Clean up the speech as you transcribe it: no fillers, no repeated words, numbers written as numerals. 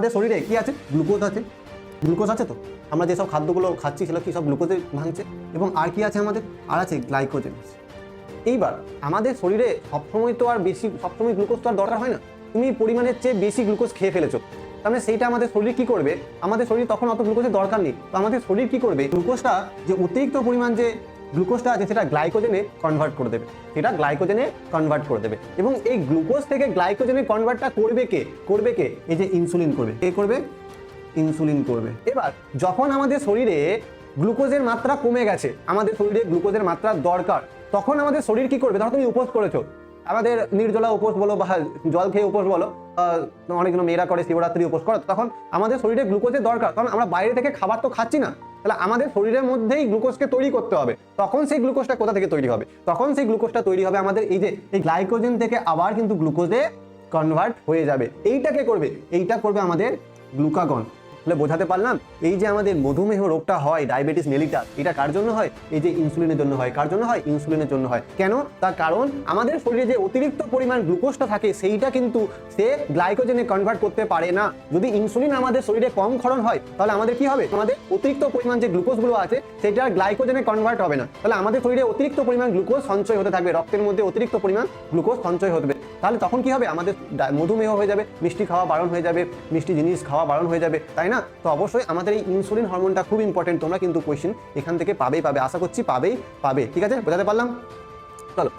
আমাদের শরীরে কি আছে? গ্লুকোজ আছে। গ্লুকোজ আছে তো, আমরা যেসব খাদ্যগুলো খাচ্ছি সেগুলো কি সব গ্লুকোজে ভাঙছে। এবং আর কি আছে আমাদের? আর আছে গ্লাইকোজেন। এইবার আমাদের শরীরে সবসময় তো আর বেশি সবসময় গ্লুকোজ তো আর দরকার হয় না। তুমি পরিমাণের চেয়ে বেশি গ্লুকোজ খেয়ে ফেলেছো, তার মানে সেইটা আমাদের শরীর কি করবে? আমাদের শরীর তখন অত গ্লুকোজের দরকার নেই, তো আমাদের শরীর কি করবে? গ্লুকোজটা যে অতিরিক্ত পরিমাণ যে গ্লুকোজটা আছে সেটা গ্লাইকোজেনে কনভার্ট করে দেবে, সেটা গ্লাইকোজেনে কনভার্ট করে দেবে। এবং এই গ্লুকোজ থেকে গ্লাইকোজেনে কনভার্টটা করবে কে? করবে কে? এই যে ইনসুলিন করবে। কে করবে? ইনসুলিন করবে। এবার যখন আমাদের শরীরে গ্লুকোজের মাত্রা কমে গেছে, আমাদের শরীরে গ্লুকোজের মাত্রা দরকার, তখন আমাদের শরীর কি করবে? ধরো তুমি উপোস করেছো, আমাদের নির্জলা উপোস বলো বা জল খেয়ে উপোস বলো, অনেকগুলো মেয়েরা করে শিবরাত্রি উপোস করে, তখন আমাদের শরীরে গ্লুকোজের দরকার, কারণ আমরা বাইরে থেকে খাবার তো খাচ্ছি না, তাহলে আমাদের শরীরের মধ্যেই গ্লুকোজকে তৈরি করতে হবে। তখন সেই গ্লুকোজটা কোথা থেকে তৈরি হবে? তখন সেই গ্লুকোজটা তৈরি হবে আমাদের এই যে এই গ্লাইকোজেন থেকে আবার কিন্তু গ্লুকোজে কনভার্ট হয়ে যাবে। এইটাকে করবে, এইটা করবে আমাদের গ্লুকাগন। তাহলে বোঝাতে পারলাম এই যে আমাদের মধুমেহ রোগটা হয়, ডায়াবেটিস মেলিটাস, এটা কার জন্য হয়? এই যে ইনসুলিনের জন্য হয়। কার জন্য হয়? ইনসুলিনের জন্য হয়। কেন? তার কারণ আমাদের শরীরে যে অতিরিক্ত পরিমাণ গ্লুকোজটা থাকে সেইটা কিন্তু সে গ্লাইকোজেনে কনভার্ট করতে পারে না। যদি ইনসুলিন আমাদের শরীরে কম ক্ষরণ হয় তাহলে আমাদের কি হবে? আমাদের অতিরিক্ত পরিমাণ যে গ্লুকোজগুলো আছে সেটা গ্লাইকোজেনে কনভার্ট হবে না, তাহলে আমাদের শরীরে অতিরিক্ত পরিমাণ গ্লুকোজ সঞ্চয় হতে থাকবে, রক্তের মধ্যে অতিরিক্ত পরিমাণ গ্লুকোজ সঞ্চয় হবে। তাহলে তখন কি হবে? আমাদের মধুমেহ হয়ে যাবে, মিষ্টি খাওয়া বারণ হয়ে যাবে, মিষ্টি জিনিস খাওয়া বারণ হয়ে যাবে, তাই না? তো অবশ্যই আমাদের এই ইনসুলিন হরমোনটা খুব ইম্পর্টেন্ট। তোমরা কিন্তু কোয়েশ্চেন এখান থেকে পাবে, আশা করছি পাবে। ঠিক আছে, বোঝাতে পারলাম? চলো।